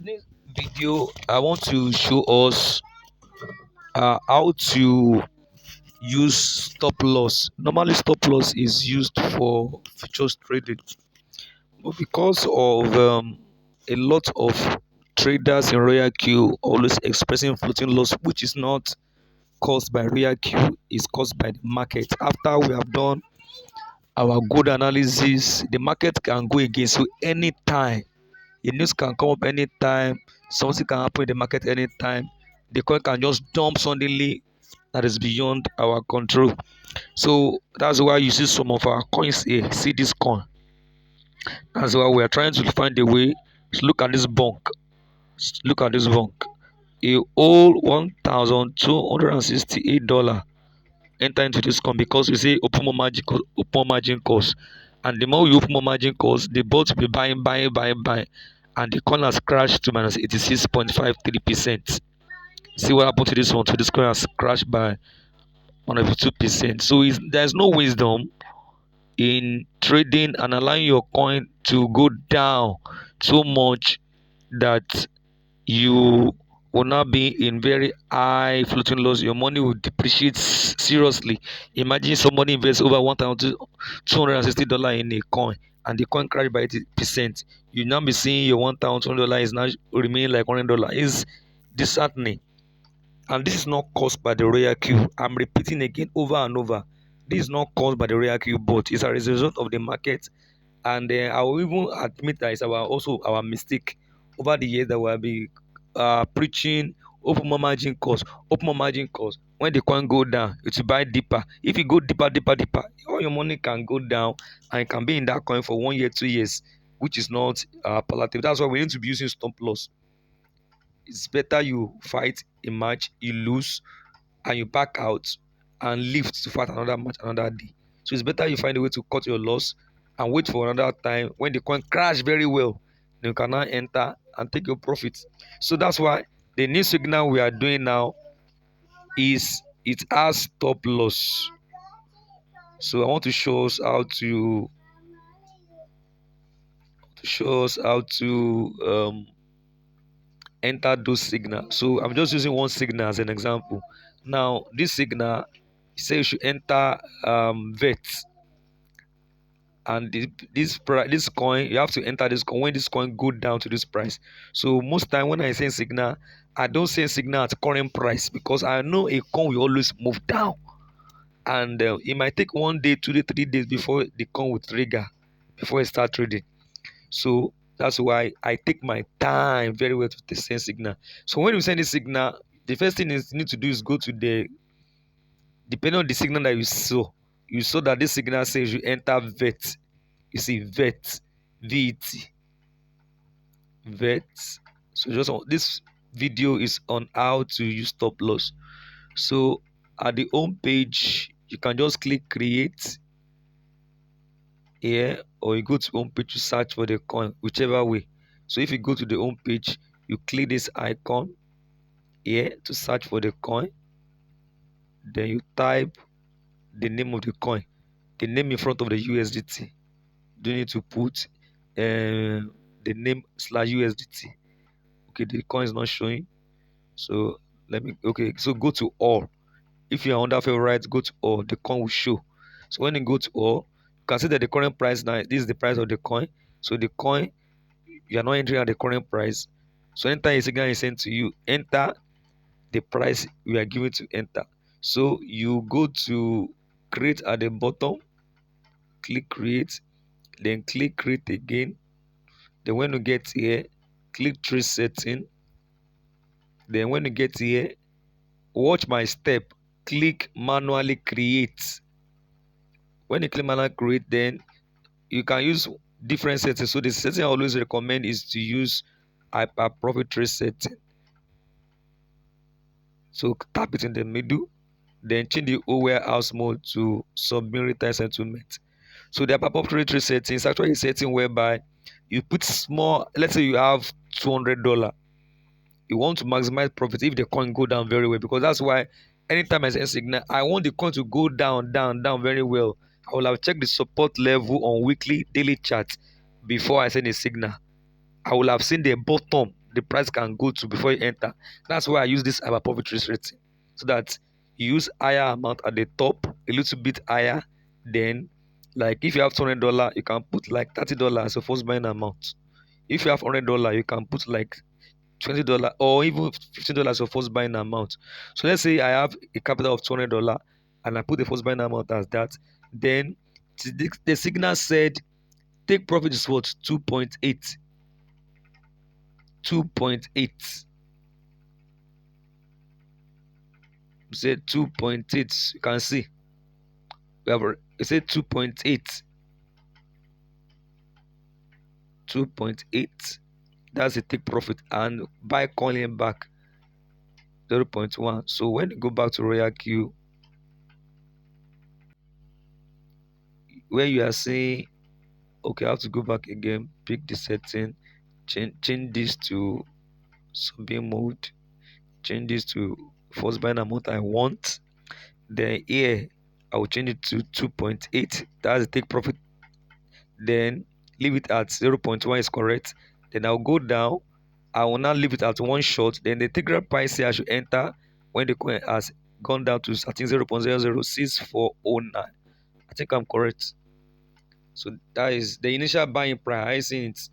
This video, I want to show us how to use stop loss. Normally, stop loss is used for futures trading, but because of a lot of traders in RoyalQ always expressing floating loss, which is not caused by RoyalQ, is caused by the market. After we have done our good analysis, the market can go against you anytime. The news can come up anytime. Something can happen in the market anytime. The coin can just dump suddenly. That is beyond our control. So that's why you see some of our coins here. See this coin. That's why we are trying to find a way. Look at this bunk. Look at this bunk. A whole $1,268 enter into this coin because we say open margin cost. And the more you open more margin cost, the bots will be buying, and the coin has crashed to minus 86.53%. See what happened to this one? So this coin has crashed by 102%. So there's no wisdom in trading and allowing your coin to go down so much that you will not be in very high floating loss. Your money will depreciate seriously. Imagine somebody invests over $1,260 in a coin and the coin crashed by 80%. You now be seeing your $1,200 is now remaining like $100. Is disheartening. And this is not caused by the RoyalQ. I'm repeating again over and over. This is not caused by the RoyalQ, but it's a result of the market. And I will even admit that it's also our mistake over the years that we have been preaching open more margin cost, open more margin cost. When the coin go down, it will buy deeper. If you go deeper, all your money can go down and it can be in that coin for 1 year, 2 years, which is not palatable. That's why we need to be using stop loss. It's better you fight a match, you lose, and you back out and live to fight another match another day. So it's better you find a way to cut your loss and wait for another time when the coin crash very well. Then you can now enter and take your profit. So that's why the new signal we are doing now is it has stop loss. So I want to show us how to enter those signals. So I'm just using one signal as an example. Now this signal says you should enter vet, and this coin you have to enter this coin when this coin go down to this price. So most time when I say signal, I don't say signal at current price because I know a coin will always move down, and it might take 1 day, 2 day, 3 days before the coin will trigger before I start trading. So that's why I take my time very well to send signal. So when you send this signal, the first thing you need to do is go to the, depending on the signal that you saw that this signal says you enter vet. You see vet, vet, vet. So just this video is on how to use stop loss. So at the home page, you can just click create here, or you go to home page to search for the coin, whichever way. So if you go to the home page, you click this icon here to search for the coin. Then you type the name of the coin, the name in front of the USDT. You need to put the name slash USDT. Okay, the coin is not showing. So so go to all. If you are under favorite, go to all. The coin will show. So when you go to all, you can see that the current price now, this is the price of the coin. So the coin, you are not entering at the current price. So enter a signal is sent to you. Enter the price we are given to enter. So you go to create at the bottom, click create, then click create again. Then when you get here, click trade setting. Then when you get here, watch my step, click manually create. When you click manually create, then you can use different settings. So the setting I always recommend is to use hyper profit trade setting. So tap it in the middle, then change the O warehouse mode to submit retail settlement. So the hyper profit trade setting is actually a setting whereby you put small, let's say you have $200. You want to maximize profit if the coin go down very well, because that's why anytime I send signal, I want the coin to go down very well. I will have checked the support level on weekly, daily chart before I send a signal. I will have seen the bottom the price can go to before you enter. That's why I use this hyper profit risk rating, so that you use higher amount at the top, a little bit higher. Then, like if you have $200, you can put like $30 as your first buying amount. If you have $100, you can put like $20 or even $15 your first buying amount. So let's say I have a capital of $200 and I put the first buying amount as that. Then the signal said take profit is what? 2.8. 2.8. Said 2.8. You can see. We have it said 2.8. 2.8. That's a take profit, and buy calling back 0.1. So when you go back to RoyalQ, where you are saying, okay, I have to go back again, pick the setting, change this to subbing mode, change this to first buying amount I want. Then here I will change it to 2.8. That's the take profit. Then leave it at 0.1 is correct. Then I'll go down. I will now leave it at one shot. Then the trigger price here I should enter when the coin has gone down to, I think, 0.00649. I think I'm correct. So that is the initial buying price. Its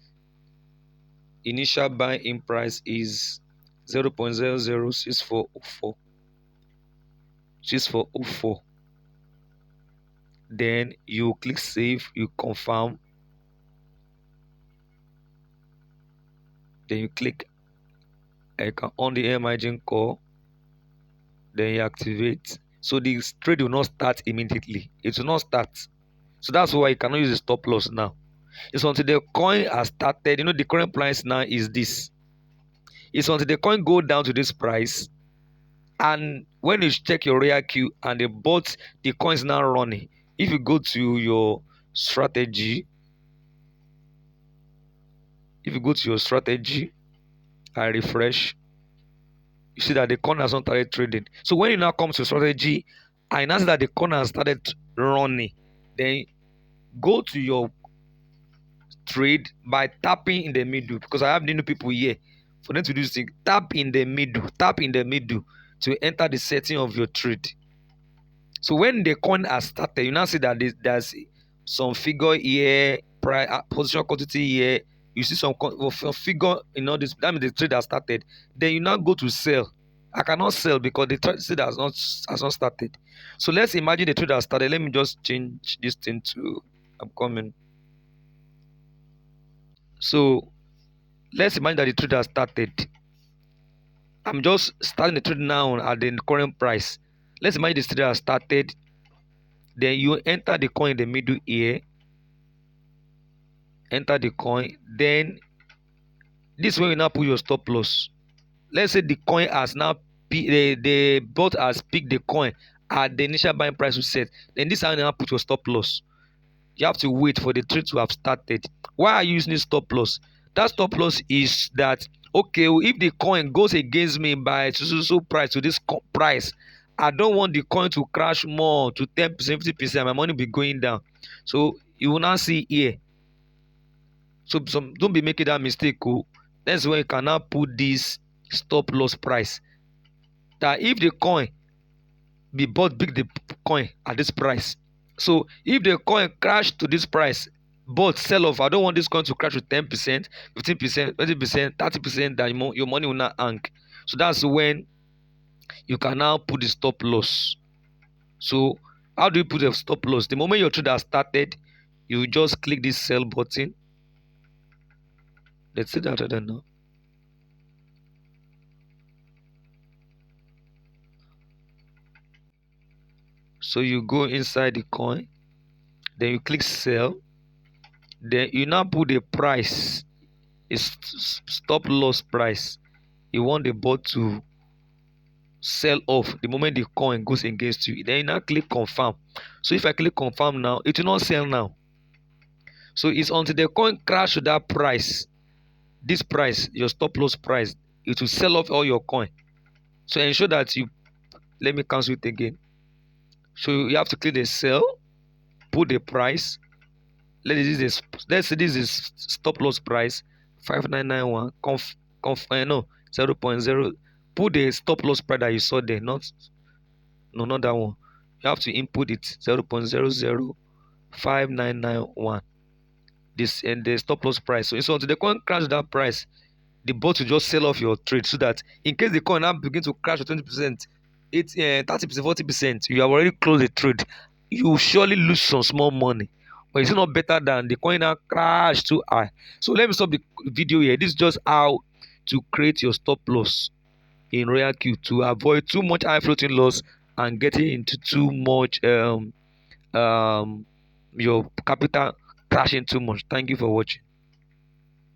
initial buying price is 0.006404. 6404. Then you click save, you confirm, then you click on the air margin call, then you activate. So the trade will not start immediately. It will not start. So that's why you cannot use the stop loss now. It's until the coin has started. The current price now is this. It's until the coin go down to this price, and when you check your RoyalQ and the coin is now running. If you go to your strategy, I refresh, you see that the coin has not started trading. So when you now come to strategy, I now see that the coin has started running. Then go to your trade by tapping in the middle, because I have new people here. For them to do this thing, tap in the middle to enter the setting of your trade. So when the coin has started, you now see that there's some figure here, position quantity here. You see some figure in all this. That means the trade has started. Then you now go to sell. I cannot sell because the trade has not started. So let's imagine the trade has started. Let me just change this thing to, I'm coming. So let's imagine that the trade has started. I'm just starting the trade now at the current price. Let's imagine the trade has started. Then you enter the coin in the middle here. Enter the coin. Then this way you now put your stop loss. Let's say the coin has now the bot has picked the coin at the initial buying price you set. Then this is how you now put your stop loss. You have to wait for the trade to have started. Why are you using stop loss? That stop loss is that, okay, if the coin goes against me by so price to this price, I don't want the coin to crash more to 10%, 50%. My money will be going down. So you will now see here. So don't be making that mistake. That's where you can now put this stop loss price. That if the coin be bought big the coin at this price. So if the coin crash to this price, but sell off, I don't want this coin to crash to 10%, 15%, 20%, 30%, that your money will not hang. So that's when you can now put the stop loss. So how do you put the stop loss? The moment your trade has started, you just click this sell button. Let's see that other now. So you go inside the coin, then you click sell, then you now put the price, is stop loss price. You want the bot to sell off the moment the coin goes against you. Then you now click confirm. So if I click confirm now, it will not sell now. So it's until the coin crash to that price, this price, your stop loss price, it will sell off all your coin. So ensure that you, let me cancel it again. So you have to click the sell, put the price. Let's say this is stop loss price 5991. no 0.0. Put the stop loss price that you saw there, not that one. You have to input it 0.005991. This and the stop loss price. So until the coin crash that price, the bot will just sell off your trade, so that in case the coin now begin to crash to 20%, 30%, 40%, you have already closed the trade. You will surely lose some small money. But it's not better than the coin now crash too high. So let me stop the video here. This is just how to create your stop loss in RoyalQ to avoid too much high floating loss and getting into too much your capital crashing too much. Thank you for watching.